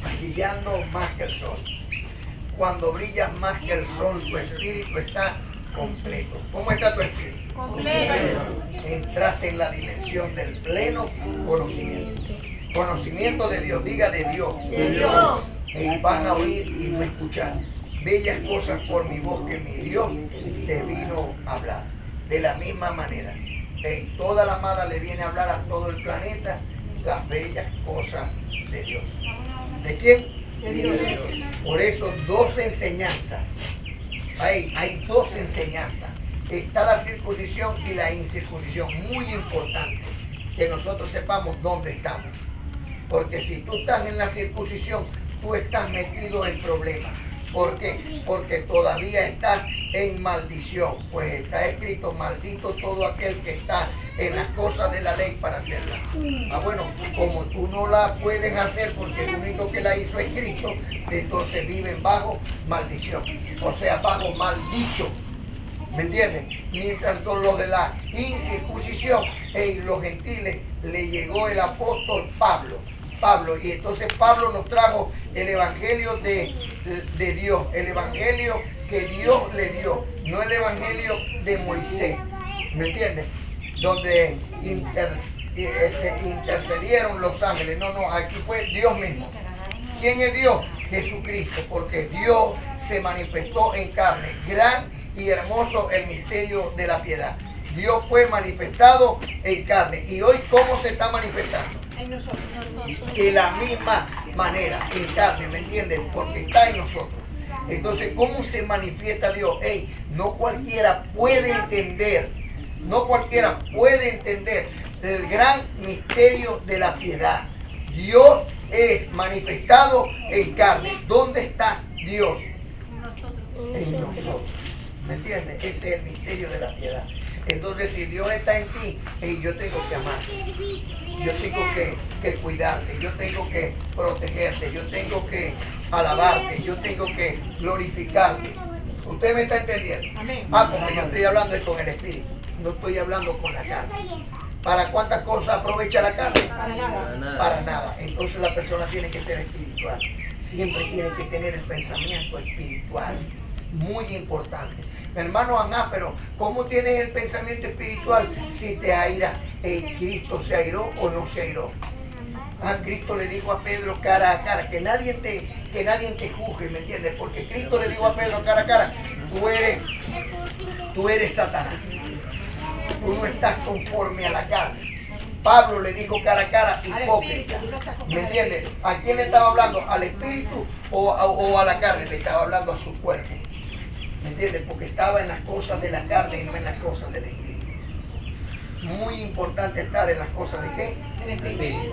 Brillando más que el sol. Cuando brillas más que el sol, tu espíritu está completo. ¿Cómo está tu espíritu? Completo. Entraste en la dimensión del pleno conocimiento. Conocimiento de Dios, diga de Dios. De Dios. Y van a oír y no escuchar bellas cosas por mi voz que mi Dios te vino a hablar. De la misma manera, toda la amada le viene a hablar a todo el planeta las bellas cosas de Dios. ¿De quién? De Dios. Por eso dos enseñanzas. Hay dos enseñanzas. Está la circuncisión y la incircuncisión. Muy importante que nosotros sepamos dónde estamos. Porque si tú estás en la circuncisión, tú estás metido en problemas. ¿Por qué? Porque todavía estás en maldición. Pues está escrito, maldito todo aquel que está en las cosas de la ley para hacerla. Bueno, como tú no la puedes hacer porque el único que la hizo es Cristo, entonces viven bajo maldición. O sea, bajo mal dicho. ¿Me entiendes? Mientras con los de la incircuncisión, los gentiles, le llegó el apóstol Pablo, y entonces Pablo nos trajo el evangelio de Dios, el evangelio que Dios le dio, no el evangelio de Moisés, ¿me entiendes? Donde intercedieron los ángeles. No, aquí fue Dios mismo. ¿Quién es Dios? Jesucristo, porque Dios se manifestó en carne. Gran y hermoso el misterio de la piedad. Dios fue manifestado en carne. ¿Y hoy cómo se está manifestando? De la misma manera, en carne, ¿me entienden? Porque está en nosotros. Entonces, ¿cómo se manifiesta Dios? No cualquiera puede entender, el gran misterio de la piedad. Dios es manifestado en carne. ¿Dónde está Dios? En nosotros. ¿Me entiendes? Ese es el misterio de la piedad. Entonces, si Dios está en ti, yo tengo que amarte, yo tengo que cuidarte, yo tengo que protegerte, yo tengo que alabarte, yo tengo que glorificarte. ¿Usted me está entendiendo? Porque yo estoy hablando con el Espíritu, no estoy hablando con la carne. ¿Para cuántas cosas aprovecha la carne? Para nada. Para nada. Entonces la persona tiene que ser espiritual. Siempre tiene que tener el pensamiento espiritual. Muy importante. Mi hermano Aná, pero ¿cómo tienes el pensamiento espiritual si te aira? ¿Cristo se airó o no se airó? Cristo le dijo a Pedro cara a cara, que nadie te juzgue, ¿me entiendes? Porque Cristo le dijo a Pedro cara a cara, tú eres Satanás. Tú no estás conforme a la carne. Pablo le dijo cara a cara, hipócrita. ¿Me entiendes? ¿A quién le estaba hablando? ¿Al espíritu o a la carne? Le estaba hablando a su cuerpo. ¿Me entiendes? Porque estaba en las cosas de la carne y no en las cosas del espíritu. Muy importante estar en las cosas de ¿qué?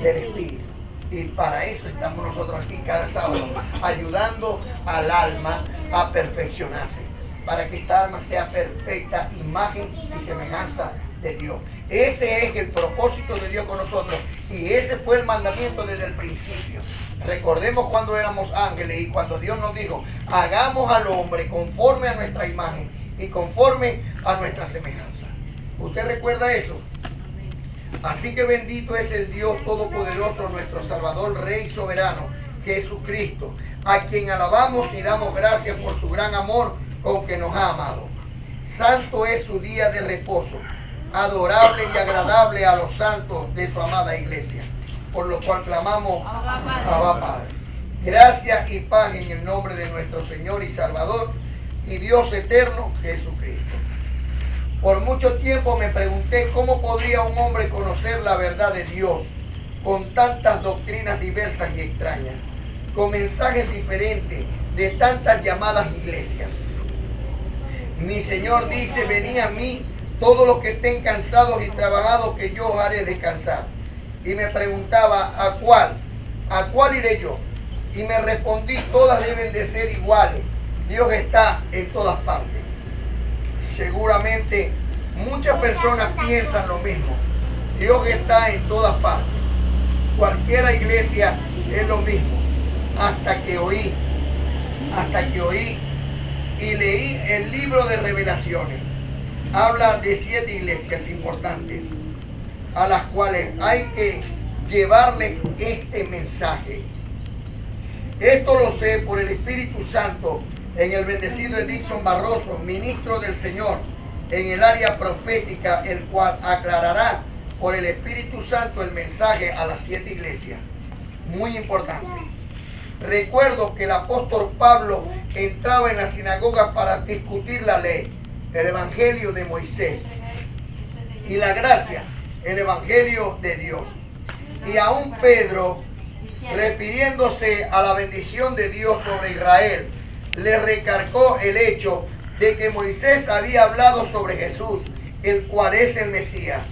Del espíritu. Y para eso estamos nosotros aquí cada sábado, ayudando al alma a perfeccionarse, para que esta alma sea perfecta imagen y semejanza de Dios. Ese es el propósito de Dios con nosotros y ese fue el mandamiento desde el principio. Recordemos cuando éramos ángeles y cuando Dios nos dijo, hagamos al hombre conforme a nuestra imagen y conforme a nuestra semejanza. ¿Usted recuerda eso? Así que bendito es el Dios Todopoderoso, nuestro Salvador, Rey soberano, Jesucristo, a quien alabamos y damos gracias por su gran amor con que nos ha amado. Santo es su día de reposo, adorable y agradable a los santos de su amada iglesia, por lo cual clamamos, Abba Padre. Gracias y paz en el nombre de nuestro Señor y Salvador y Dios eterno, Jesucristo. Por mucho tiempo me pregunté cómo podría un hombre conocer la verdad de Dios con tantas doctrinas diversas y extrañas, con mensajes diferentes de tantas llamadas iglesias. Mi Señor dice, venid a mí todos los que estén cansados y trabajados, que yo os haré descansar. Y me preguntaba, ¿a cuál iré yo? Y me respondí, todas deben de ser iguales. Dios está en todas partes. Seguramente muchas personas piensan lo mismo. Dios está en todas partes. Cualquiera iglesia es lo mismo. Hasta que oí y leí el libro de Revelaciones. Habla de 7 iglesias importantes a las cuales hay que llevarles este mensaje. Esto lo sé por el Espíritu Santo en el bendecido Edixon Barroso, ministro del Señor en el área profética, el cual aclarará por el Espíritu Santo el mensaje a las 7 iglesias. Muy importante. Recuerdo que el apóstol Pablo entraba en la sinagoga para discutir la ley, el evangelio de Moisés, y la gracia, el evangelio de Dios. Y aún Pedro, refiriéndose a la bendición de Dios sobre Israel, le recargó el hecho de que Moisés había hablado sobre Jesús, el cual es el Mesías,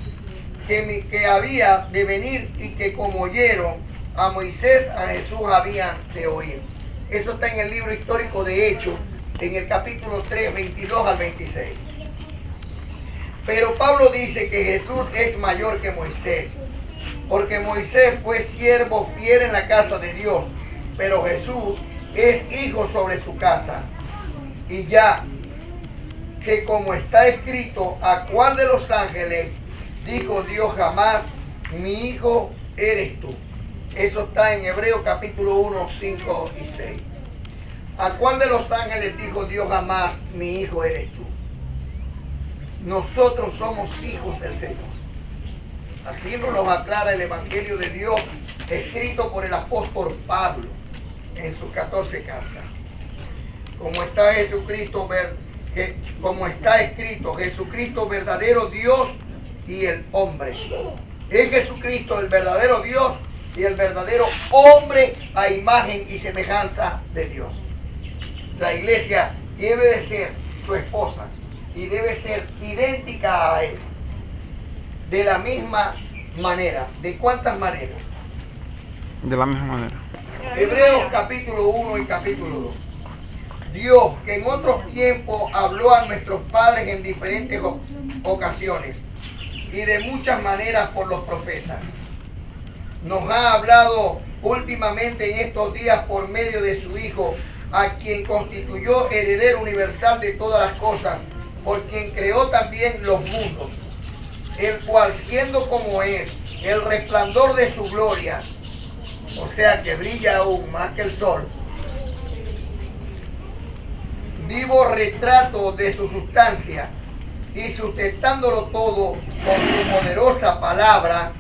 que había de venir, y que como oyeron a Moisés, a Jesús habían de oír. Eso está en el libro histórico de Hechos, en el capítulo 3, 22 al 26. Pero Pablo dice que Jesús es mayor que Moisés, porque Moisés fue siervo fiel en la casa de Dios, pero Jesús es hijo sobre su casa. Y ya que como está escrito, ¿a cuál de los ángeles dijo Dios jamás, mi hijo eres tú? Eso está en Hebreos capítulo 1, 5 y 6. ¿A cuál de los ángeles dijo Dios jamás, mi hijo eres tú? Nosotros somos hijos del Señor. Así nos lo aclara el Evangelio de Dios, escrito por el apóstol Pablo en sus 14 cartas. Como está escrito, Jesucristo verdadero Dios y el hombre. Es Jesucristo el verdadero Dios y el verdadero hombre a imagen y semejanza de Dios. La iglesia debe de ser su esposa y debe ser idéntica a él. De la misma manera. ¿De cuántas maneras? De la misma manera. Hebreos capítulo 1 y capítulo 2. Dios, que en otros tiempos habló a nuestros padres en diferentes ocasiones y de muchas maneras por los profetas, nos ha hablado últimamente en estos días por medio de su Hijo, a quien constituyó heredero universal de todas las cosas, por quien creó también los mundos, el cual, siendo como es el resplandor de su gloria, o sea que brilla aún más que el sol, vivo retrato de su sustancia, y sustentándolo todo con su poderosa palabra,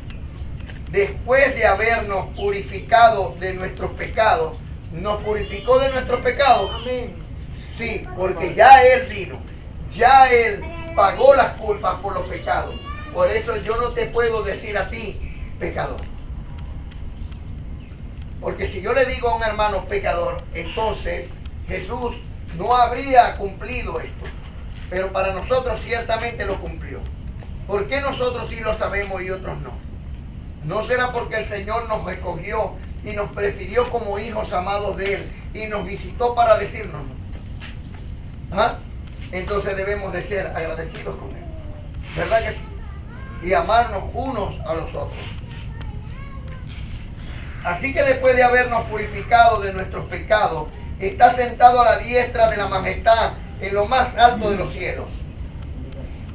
después de habernos purificado de nuestros pecados. ¿Nos purificó de nuestros pecados? Amén. Sí, porque ya Él vino, ya Él pagó las culpas por los pecados. Por eso yo no te puedo decir a ti pecador. Porque si yo le digo a un hermano pecador, entonces Jesús no habría cumplido esto. Pero para nosotros ciertamente lo cumplió. ¿Por qué nosotros sí lo sabemos y otros no? ¿No será porque el Señor nos escogió y nos prefirió como hijos amados de Él y nos visitó para decirnos? ¿Ah? Entonces debemos de ser agradecidos con Él. ¿Verdad que sí? Y amarnos unos a los otros. Así que después de habernos purificado de nuestros pecados, está sentado a la diestra de la majestad en lo más alto de los cielos,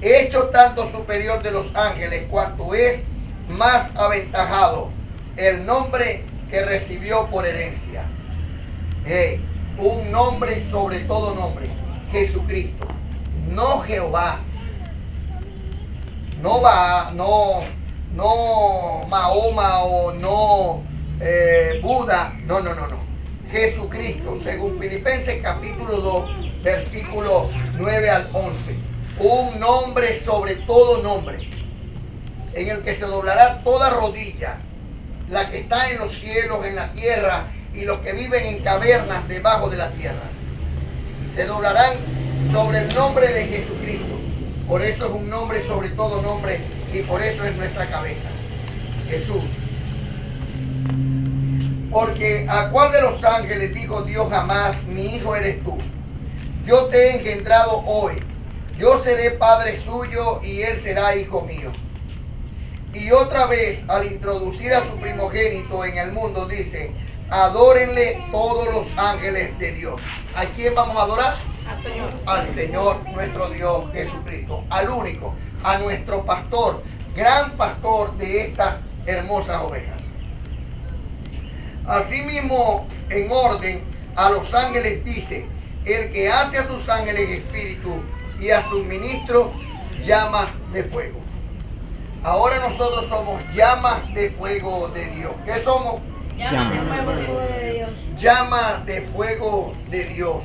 hecho tanto superior de los ángeles cuanto es más aventajado el nombre que recibió por herencia. Un nombre sobre todo nombre, Jesucristo, no Jehová, no Mahoma o no Buda, no. Jesucristo, según Filipenses capítulo 2, versículo 9 al 11. Un nombre sobre todo nombre, en el que se doblará toda rodilla, la que está en los cielos, en la tierra, y los que viven en cavernas debajo de la tierra. Se doblarán sobre el nombre de Jesucristo. Por eso es un nombre sobre todo nombre, y por eso es nuestra cabeza, Jesús. Porque ¿a cuál de los ángeles dijo Dios jamás, mi hijo eres tú? Yo te he engendrado hoy, yo seré padre suyo y él será hijo mío. Y otra vez, al introducir a su primogénito en el mundo, dice, adórenle todos los ángeles de Dios. ¿A quién vamos a adorar? Al Señor. Al Señor nuestro Dios Jesucristo, al único, a nuestro pastor, gran pastor de estas hermosas ovejas. Asimismo, en orden a los ángeles dice, el que hace a sus ángeles espíritu y a sus ministros llamas de fuego. Ahora nosotros somos llamas de fuego de Dios. ¿Qué somos? Llamas de fuego de Dios. Llamas de fuego de Dios,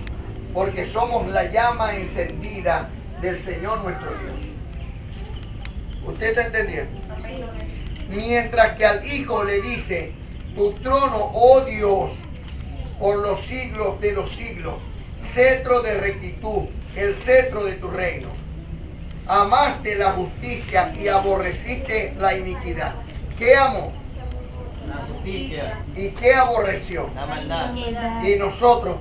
porque somos la llama encendida del Señor nuestro Dios. ¿Usted está entendiendo? Mientras que al Hijo le dice, tu trono, oh Dios, por los siglos de los siglos, cetro de rectitud, el cetro de tu reino. Amaste la justicia y aborreciste la iniquidad. ¿Qué amó? La justicia, ¿Y qué aborreció? la maldad. Y nosotros,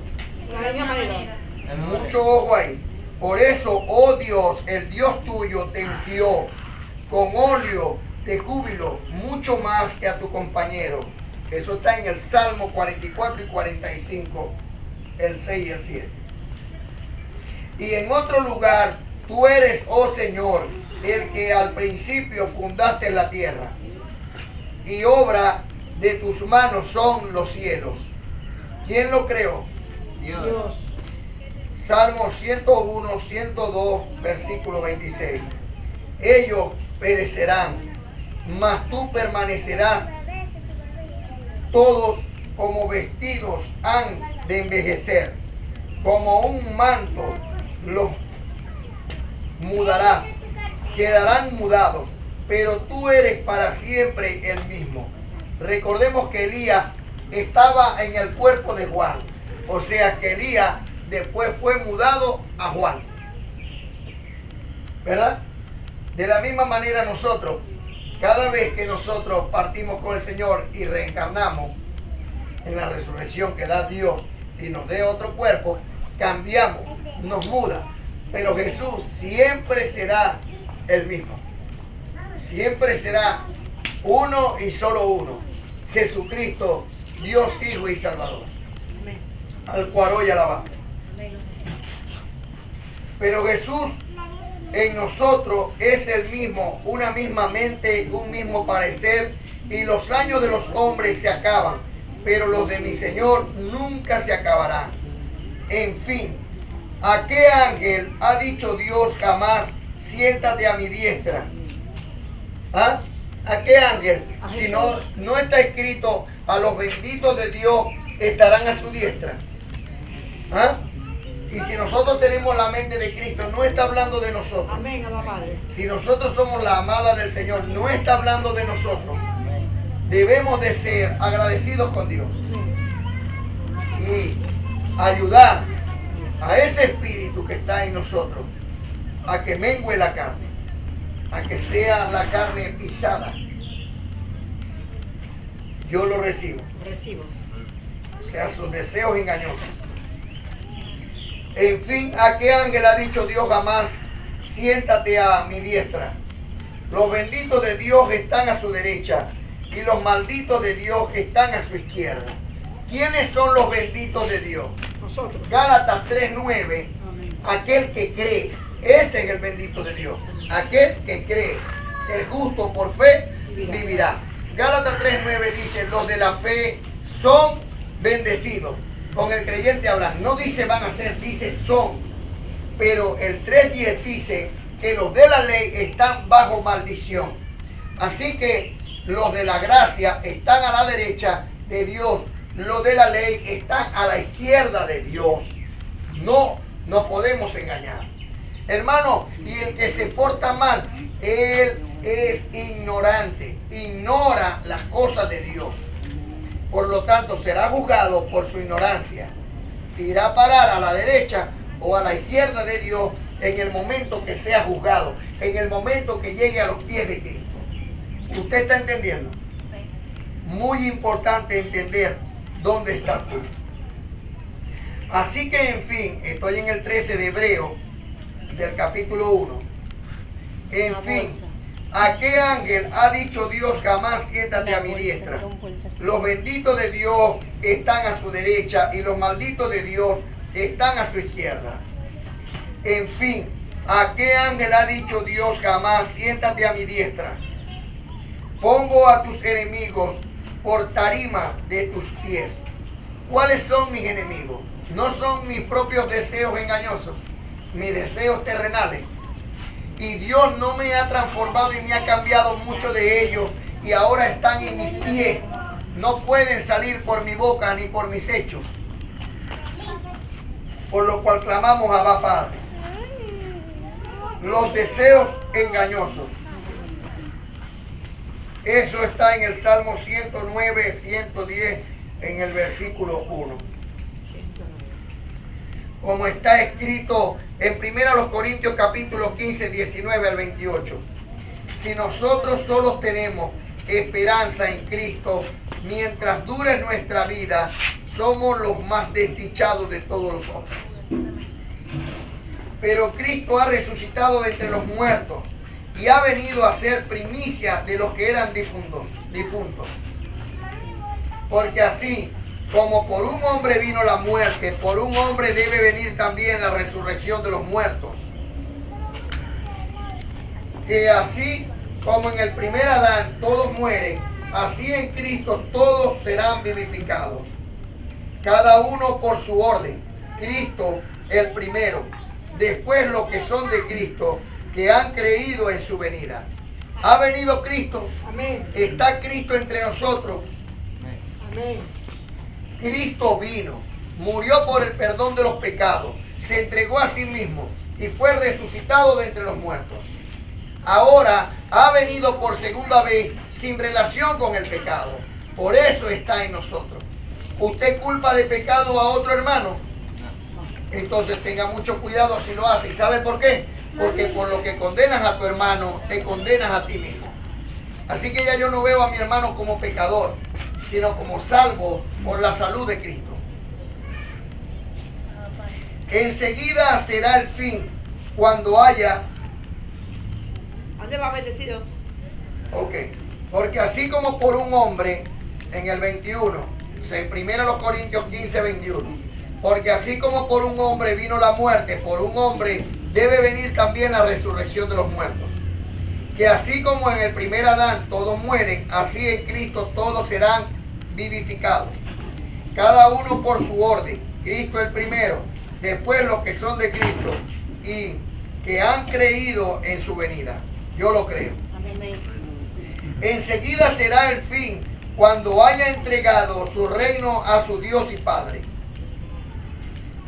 mucho ojo ahí. Por eso, oh Dios, el Dios tuyo te ungió con óleo de júbilo, mucho más que a tu compañero. Eso está en el Salmo 44 y 45, el 6 y el 7. Y en otro lugar, tú eres, oh Señor, el que al principio fundaste la tierra, y obra de tus manos son los cielos. ¿Quién lo creó? Dios. Salmo 101, 102, versículo 26. Ellos perecerán, mas tú permanecerás. Todos como vestidos han de envejecer, como un manto los mudarás, quedarán mudados, pero tú eres para siempre el mismo. Recordemos que Elías estaba en el cuerpo de Juan, o sea que Elías después fue mudado a Juan, ¿verdad? De la misma manera nosotros, cada vez que nosotros partimos con el Señor y reencarnamos en la resurrección que da Dios y nos dé otro cuerpo, cambiamos, nos muda. Pero Jesús siempre será el mismo. Siempre será uno y solo uno. Jesucristo, Dios Hijo y Salvador. Al cual hoy alabamos. Pero Jesús en nosotros es el mismo, una misma mente, un mismo parecer, y los años de los hombres se acaban, pero los de mi Señor nunca se acabarán. En fin, ¿a qué ángel ha dicho Dios jamás, siéntate a mi diestra? ¿Ah? ¿A qué ángel? Si no está escrito, a los benditos de Dios estarán a su diestra. ¿Ah? Y si nosotros tenemos la mente de Cristo, no está hablando de nosotros. Amén, Abba Padre. Si nosotros somos la amada del Señor, no está hablando de nosotros. Debemos de ser agradecidos con Dios y ayudar a ese espíritu que está en nosotros a que mengue la carne, a que sea la carne pisada. Yo lo recibo. Recibo. O sea, sus deseos engañosos. En fin, ¿a qué ángel ha dicho Dios jamás, siéntate a mi diestra? Los benditos de Dios están a su derecha y los malditos de Dios están a su izquierda. ¿Quiénes son los benditos de Dios? Nosotros. Gálatas 3:9, aquel que cree, ese es el bendito de Dios. Aquel que cree, el justo por fe vivirá. Gálatas 3:9 dice, los de la fe son bendecidos. Con el creyente hablan, no dice van a ser, dice son. Pero el 3:10 dice que los de la ley están bajo maldición. Así que los de la gracia están a la derecha de Dios. Los de la ley están a la izquierda de Dios. No nos podemos engañar. Hermano, y el que se porta mal, él es ignorante, ignora las cosas de Dios. Por lo tanto, será juzgado por su ignorancia. Irá a parar a la derecha o a la izquierda de Dios en el momento que sea juzgado, en el momento que llegue a los pies de Cristo. ¿Usted está entendiendo? Muy importante entender dónde estás tú. Así que, en fin, estoy en el 13 de Hebreo, del capítulo 1. En fin, ¿a qué ángel ha dicho Dios jamás siéntate a mi diestra? Los benditos de Dios están a su derecha y los malditos de Dios están a su izquierda. En fin, ¿a qué ángel ha dicho Dios jamás siéntate a mi diestra? Pongo a tus enemigos por tarima de tus pies. ¿Cuáles son mis enemigos? No son mis propios deseos engañosos, mis deseos terrenales. Y Dios no me ha transformado y me ha cambiado mucho de ellos, y ahora están en mis pies. No pueden salir por mi boca ni por mis hechos. Por lo cual clamamos a Abba Padre. Los deseos engañosos. Eso está en el Salmo 109, 110, en el versículo 1. Como está escrito en 1 Corintios capítulo 15, 19 al 28. Si nosotros solos tenemos esperanza en Cristo, mientras dure nuestra vida, somos los más desdichados de todos los hombres. Pero Cristo ha resucitado de entre los muertos y ha venido a ser primicia de los que eran difuntos. Porque así como por un hombre vino la muerte, por un hombre debe venir también la resurrección de los muertos. Que así como en el primer Adán todos mueren, así en Cristo todos serán vivificados. Cada uno por su orden. Cristo el primero, después los que son de Cristo, que han creído en su venida. Ha venido Cristo. Amén. Está Cristo entre nosotros. Amén. Cristo vino, murió por el perdón de los pecados, se entregó a sí mismo y fue resucitado de entre los muertos. Ahora ha venido por segunda vez sin relación con el pecado. Por eso está en nosotros. ¿Usted culpa de pecado a otro hermano? Entonces tenga mucho cuidado si lo hace. ¿Y sabe por qué? Porque por lo que condenas a tu hermano, te condenas a ti mismo. Así que ya yo no veo a mi hermano como pecador, sino como salvo por la salud de Cristo. Enseguida será el fin cuando haya... ¿Dónde va bendecido? Ok, porque así como por un hombre, en el 21, en 1 Corintios 15, 21, porque así como por un hombre vino la muerte, por un hombre debe venir también la resurrección de los muertos. Que así como en el primer Adán todos mueren, así en Cristo todos serán vivificados. Cada uno por su orden. Cristo el primero, después los que son de Cristo y que han creído en su venida. Yo lo creo. Amén. Enseguida será el fin cuando haya entregado su reino a su Dios y Padre.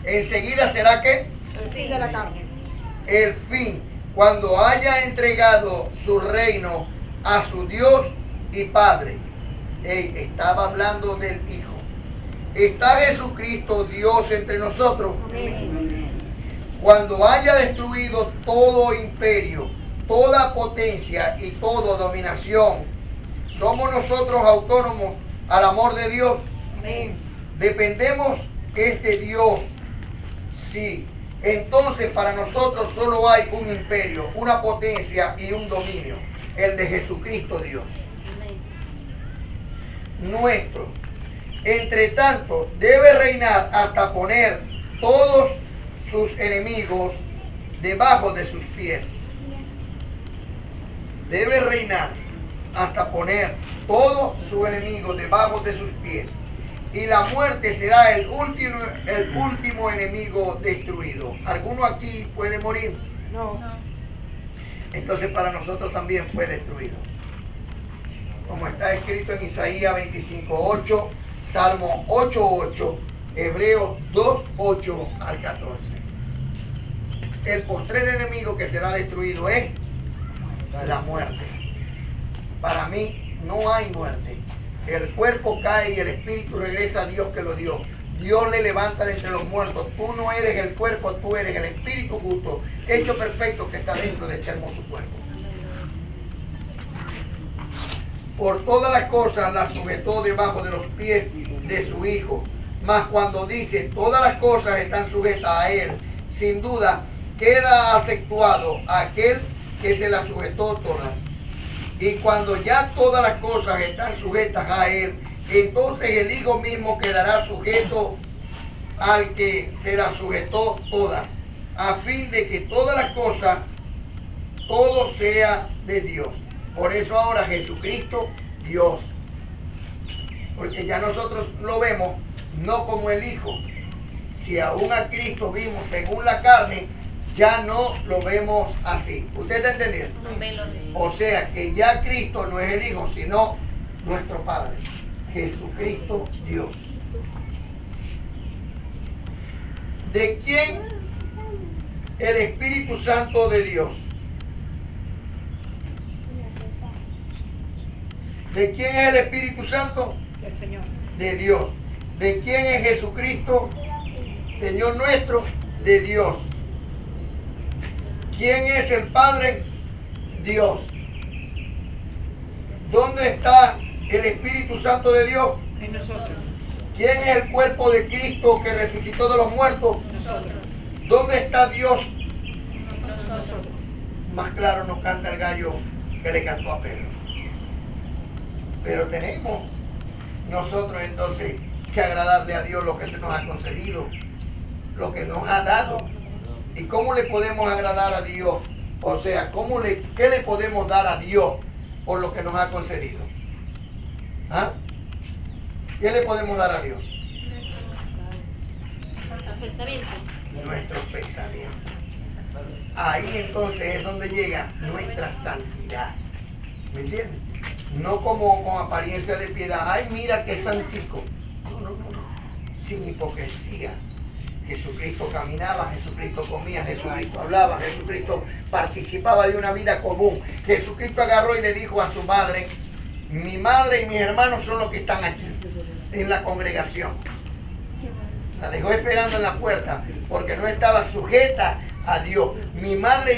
Enseguida será ¿qué? El fin de la carne. El fin cuando haya entregado su reino a su Dios y Padre. Estaba hablando del Hijo. Está Jesucristo, Dios entre nosotros. Amén. Cuando haya destruido todo imperio, toda potencia y toda dominación, somos nosotros autónomos al amor de Dios. Amén. Dependemos de Dios. Sí. Entonces para nosotros solo hay un imperio, una potencia y un dominio, el de Jesucristo Dios. Nuestro. Entre tanto, debe reinar hasta poner todos sus enemigos debajo de sus pies. Debe reinar hasta poner todos sus enemigos debajo de sus pies. Y la muerte será el último enemigo destruido. ¿Alguno aquí puede morir? No. Entonces para nosotros también fue destruido. Como está escrito en Isaías 25:8, Salmo 8:8, Hebreos 2:8 al 14. El postrer enemigo que será destruido es la muerte. Para mí no hay muerte. El cuerpo cae y el espíritu regresa a Dios que lo dio. Dios le levanta de entre los muertos. Tú no eres el cuerpo, tú eres el espíritu justo, hecho perfecto que está dentro de este hermoso cuerpo. Por todas las cosas las sujetó debajo de los pies de su Hijo. Mas cuando dice todas las cosas están sujetas a Él, sin duda queda aceptuado aquel que se las sujetó todas. Y cuando ya todas las cosas están sujetas a Él, entonces el Hijo mismo quedará sujeto al que se las sujetó todas, a fin de que todas las cosas, todo sea de Dios. Por eso ahora Jesucristo, Dios. Porque ya nosotros lo vemos no como el Hijo. Si aún a Cristo vimos según la carne, ya no lo vemos así. ¿Usted está entendiendo? O sea que ya Cristo no es el Hijo, sino nuestro Padre, Jesucristo Dios. ¿De quién? El Espíritu Santo de Dios. ¿De quién es el Espíritu Santo? Del Señor. De Dios. ¿De quién es Jesucristo? Señor nuestro, de Dios. ¿Quién es el Padre? Dios. ¿Dónde está el Espíritu Santo de Dios? En nosotros. ¿Quién es el cuerpo de Cristo que resucitó de los muertos? Nosotros. ¿Dónde está Dios? Nosotros. Más claro nos canta el gallo que le cantó a Pedro. Pero tenemos nosotros entonces que agradarle a Dios lo que se nos ha concedido, lo que nos ha dado. ¿Y cómo le podemos agradar a Dios? O sea, ¿qué le podemos dar a Dios por lo que nos ha concedido? ¿Ah? ¿Qué le podemos dar a Dios? Nuestros pensamientos. Ahí entonces es donde llega nuestra santidad. ¿Me entiendes? No como con apariencia de piedad. Ay, mira qué santico. No. Sin hipocresía. Jesucristo caminaba, Jesucristo comía, Jesucristo hablaba, Jesucristo participaba de una vida común. Jesucristo agarró y le dijo a su madre: mi madre y mis hermanos son los que están aquí, en la congregación. La dejó esperando en la puerta porque no estaba sujeta a Dios. Mi madre